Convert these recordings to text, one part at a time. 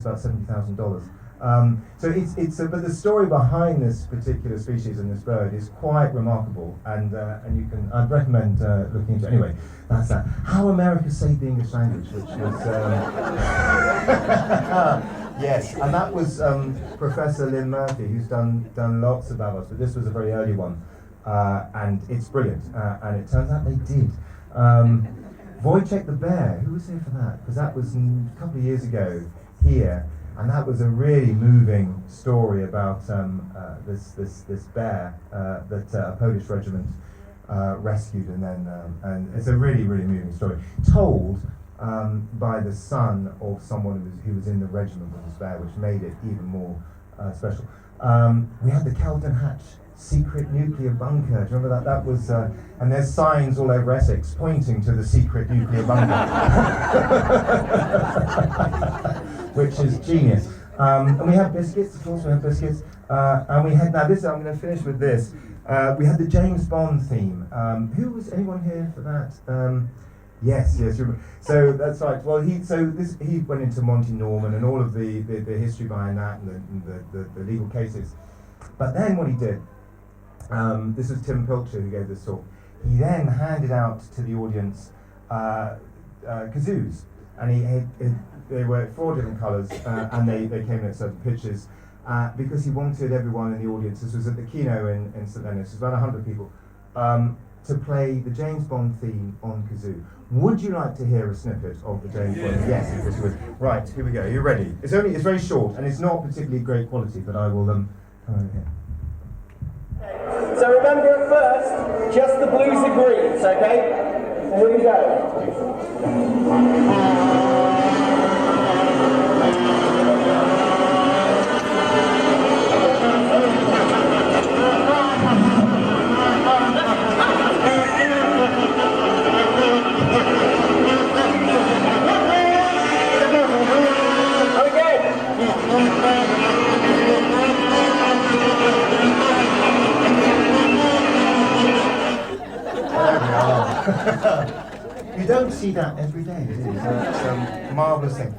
about $70,000. But the story behind this particular species and this bird is quite remarkable, and I'd recommend looking into it. Anyway, that's that. How America Saved the English Language, which was yes, and that was Professor Lynn Murphy, who's done lots of bavards, but this was a very early one, and it's brilliant. And it turns out they did. Wojciech the bear, who was here for that? Because that was a couple of years ago here. And that was a really moving story about this bear that a Polish regiment rescued, and it's a really, really moving story, told by the son of someone who was in the regiment with this bear, which made it even more special. We had the Kelton Hatch secret nuclear bunker. Do you remember that? That was, and there's signs all over Essex pointing to the secret nuclear bunker. Which is genius. And we have biscuits, of course, and we had, now this, I'm going to finish with this. We had the James Bond theme. Who was, anyone here for that? Yes. So that's right. Well, he went into Monty Norman and all of the history behind that and the legal cases. But then what he did, this was Tim Pilcher who gave this talk, he then handed out to the audience kazoos. And they were 4 different colours, and they came in at certain pitches, because he wanted everyone in the audience, this was at the Kino in St Leonard's, it was about 100 people, to play the James Bond theme on kazoo. Would you like to hear a snippet of the James Bond? Yes, of course you would. Right, here we go, you're ready. It's very short, and it's not particularly great quality, but I will come over here. So remember at first, just the blues and greens, okay? Here we go. You don't see that every day, do you? So it's a marvellous thing.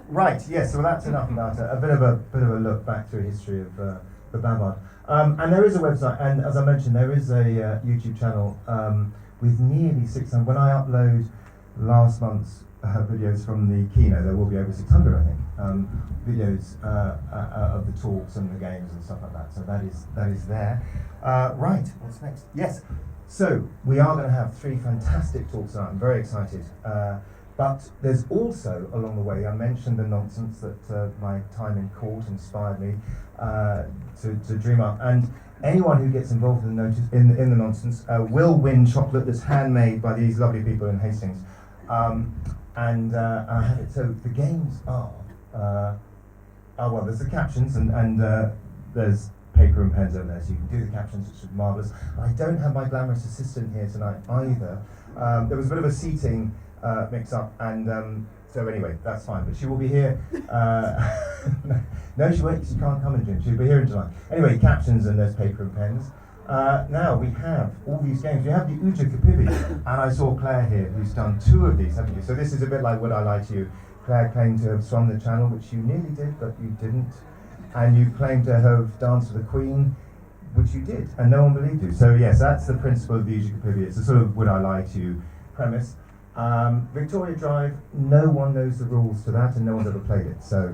Right, yes, so that's enough about a bit of a look back through history of the Bavard. And there is a website, and as I mentioned, there is a YouTube channel with nearly 600. When I upload last month's videos from the Kino, there will be over 600, I think, videos of the talks and the games and stuff like that. So that is there. Right, what's next? Yes. So, we are going to have 3 fantastic talks tonight. I'm very excited. But there's also, along the way, I mentioned the nonsense that my time in court inspired me to dream up. And anyone who gets involved in the nonsense will win chocolate that's handmade by these lovely people in Hastings. And I have it. So, the games are, well, there's the captions and there's paper and pens over there, so you can do the captions, which is marvellous. I don't have my glamorous assistant here tonight either. There was a bit of a seating mix-up, and so anyway, that's fine. But she will be here. No, she won't. She can't come in June. She'll be here in July. Anyway, captions and there's paper and pens. Now we have all these games. We have the Uja Kapibi, and I saw Claire here, who's done 2 of these, haven't you? So this is a bit like Would I Lie to You? Claire claimed to have swum the channel, which you nearly did, but you didn't. And you claim to have danced with the Queen, which you did, and no one believed you. So yes, that's the principle of the Uja Kapibi. It's a sort of Would I Lie to You premise. Victoria Drive, no one knows the rules to that, and no one's ever played it, so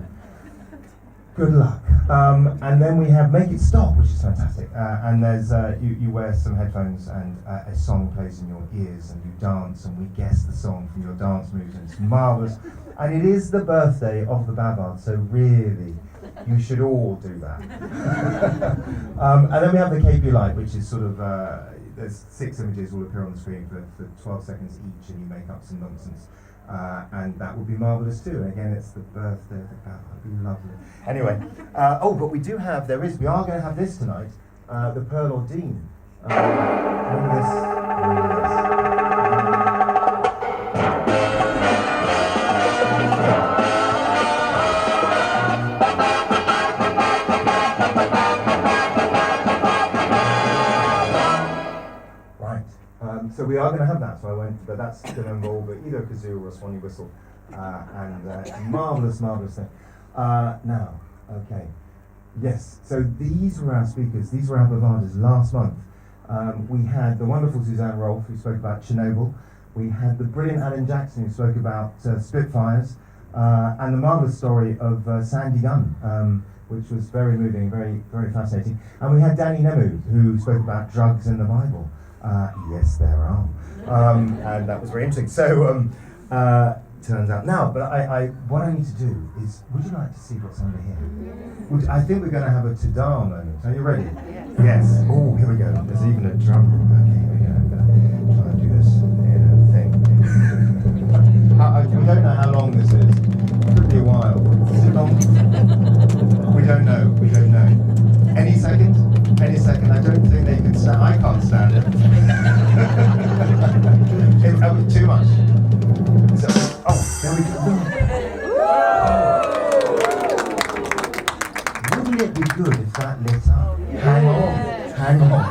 good luck. And then we have Make It Stop, which is fantastic. And there's you wear some headphones, and a song plays in your ears, and you dance, and we guess the song from your dance moves, and it's marvellous. And it is the birthday of the Bavard, so really, you should all do that. And then we have the KP Light, which is sort of, there's 6 images will appear on the screen for 12 seconds each, and you make up some nonsense. And that would be marvellous too. And again, it's the birthday of the Bavard, it would be lovely. Anyway, but we are going to have this tonight, the Pearl or Dean. Remember this? So we are going to have that, so I won't, but that's going to involve either a kazoo or a Swanee whistle, and it's a marvellous, marvellous thing. Now, okay. Yes, so these were our speakers, these were our Bavarders last month. We had the wonderful Suzanne Rolfe, who spoke about Chernobyl. We had the brilliant Alan Jackson, who spoke about Spitfires, and the marvellous story of Sandy Gunn, which was very moving, very, very fascinating. And we had Danny Nemu, who spoke about drugs in the Bible. Yes, there are. And that was very interesting. So, turns out. Now, but what I need to do is, would you like to see what's under here? I think we're going to have a ta-da moment. Are you ready? Yes. Oh, here we go. There's even a drum roll. Okay, here we go. I'm going to try and do this thing. We don't know how long this is. Could be a while. Is it long? We don't know. We don't know. Any second? Any second. I don't think they can stand. I can't stand it. It's too much. There we go. Wouldn't it be good if that lit up? Hang on. Hang on.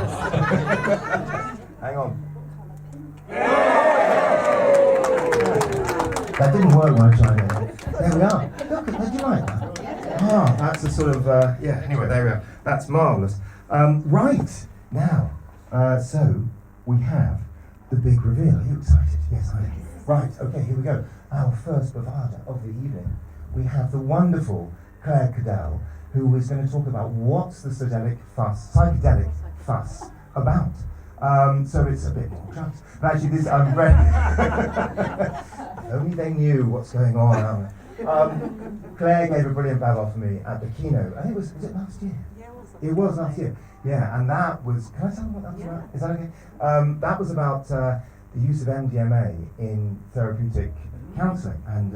Hang on. That didn't work when I tried it. There we are. Look, did you like that? That's a sort of, anyway, there we are. That's marvellous. Right, now, so we have the big reveal. Are you excited? Yes, I am. Right, okay, here we go. Our first Bavarder of the evening. We have the wonderful Claire Cadell, who is going to talk about what's the psychedelic fuss about. So it's a bit more drugs. But actually, this I'm ready. Only they knew what's going on. Claire gave a brilliant Bavard for me at the keynote. I think was it last year? Yeah, it was last year. Yeah, and that was. Can I tell them what that was about? Is that okay? That was about the use of MDMA in therapeutic counselling, and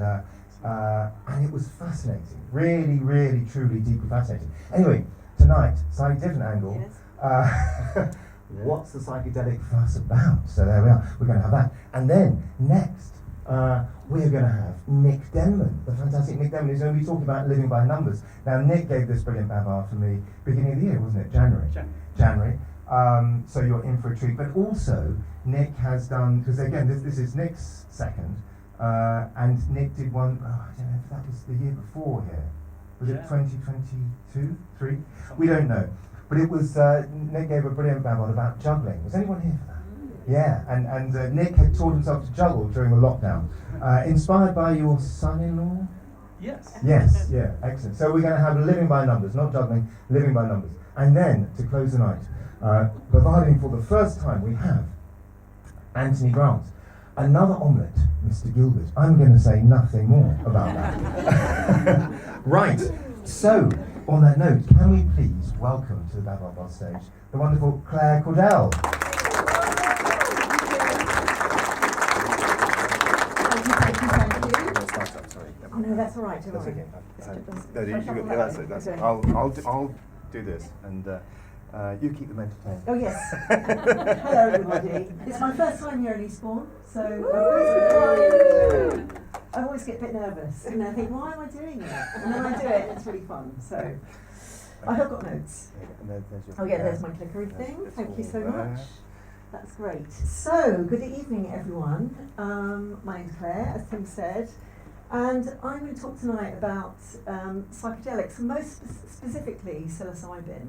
it was fascinating. Really, really, truly, deeply fascinating. Anyway, tonight, slightly different angle. Yes. What's the psychedelic fuss about? So there we are. We're going to have that. And then, next, we're going to have Nick Denman, the fantastic Nick Denman, who's going to be talking about living by numbers. Now, Nick gave this brilliant Bavard for me beginning of the year, wasn't it? January. So you're in for a treat. But also, Nick has done, because again, this is Nick's second, and Nick did one, I don't know if that was the year before here. Was it 2022, 3? We don't know. But it was, Nick gave a brilliant Bavard about juggling. Was anyone here for that? Yeah, and Nick had taught himself to juggle during the lockdown. Inspired by your son-in-law? Yes. Yes, yeah, excellent. So we're going to have living by numbers, not juggling, living by numbers. And then, to close the night, Bavarding for the first time, we have Anthony Grant. Another omelette, Mr. Gilbert. I'm going to say nothing more about that. Right, so, on that note, can we please welcome to the Bavard stage the wonderful Claire Cadell. Thank you. Oh no, that's all right. That's okay. That's it. I'll do this, and you keep them entertained. Oh yes. Hello everybody. It's my first time here at Eastbourne, so I always get a bit nervous, and I think, why am I doing it? And then I do it, and it's really fun. So I have got notes. There's my clickery thing. Thank you so much. That's great. So, good evening, everyone. My name's Claire, as Tim said, and I'm going to talk tonight about psychedelics, and most specifically psilocybin.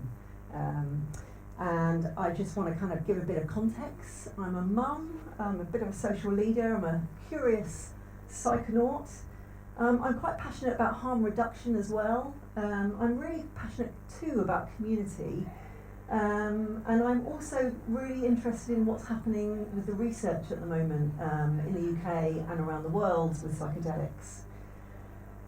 And I just want to kind of give a bit of context. I'm a mum, I'm a bit of a social leader, I'm a curious psychonaut. I'm quite passionate about harm reduction as well. I'm really passionate too about community. And I'm also really interested in what's happening with the research at the moment in the UK and around the world with psychedelics.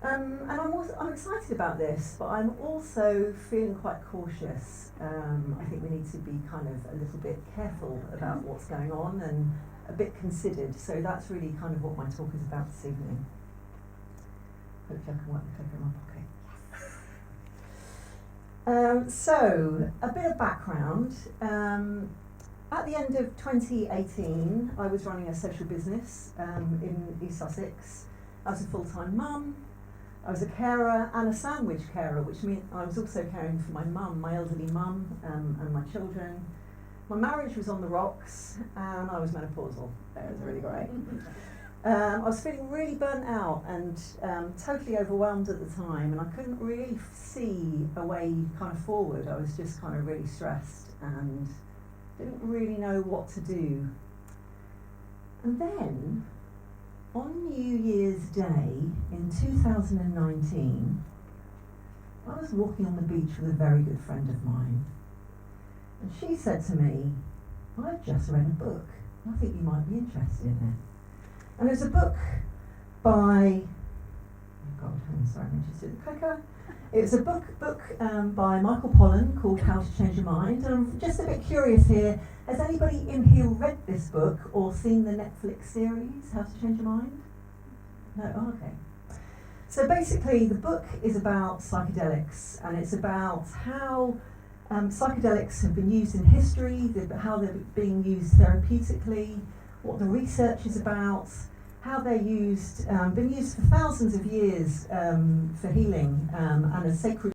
And I'm excited about this, but I'm also feeling quite cautious. I think we need to be kind of a little bit careful about what's going on and a bit considered. So that's really kind of what my talk is about this evening. Hopefully I can work the clicker in my pocket. So, a bit of background. At the end of 2018, I was running a social business in East Sussex. I was a full-time mum. I was a carer and a sandwich carer, which meant I was also caring for my mum, my elderly mum, and my children. My marriage was on the rocks, and I was menopausal. It was really great. I was feeling really burnt out and totally overwhelmed at the time, and I couldn't really see a way kind of forward. I was just kind of really stressed and didn't really know what to do. And then, on New Year's Day in 2019, I was walking on the beach with a very good friend of mine, and she said to me, "I've just read a book. I think you might be interested in it." And it's a book by, oh God, I'm sorry, I just did the clicker. It's a book by Michael Pollan called How to Change Your Mind. And I'm just a bit curious here, has anybody in here read this book or seen the Netflix series, How to Change Your Mind? No? Oh, okay. So basically the book is about psychedelics, and it's about how psychedelics have been used in history, how they're being used therapeutically, what the research is about, how they're used, been used for thousands of years for healing and as sacred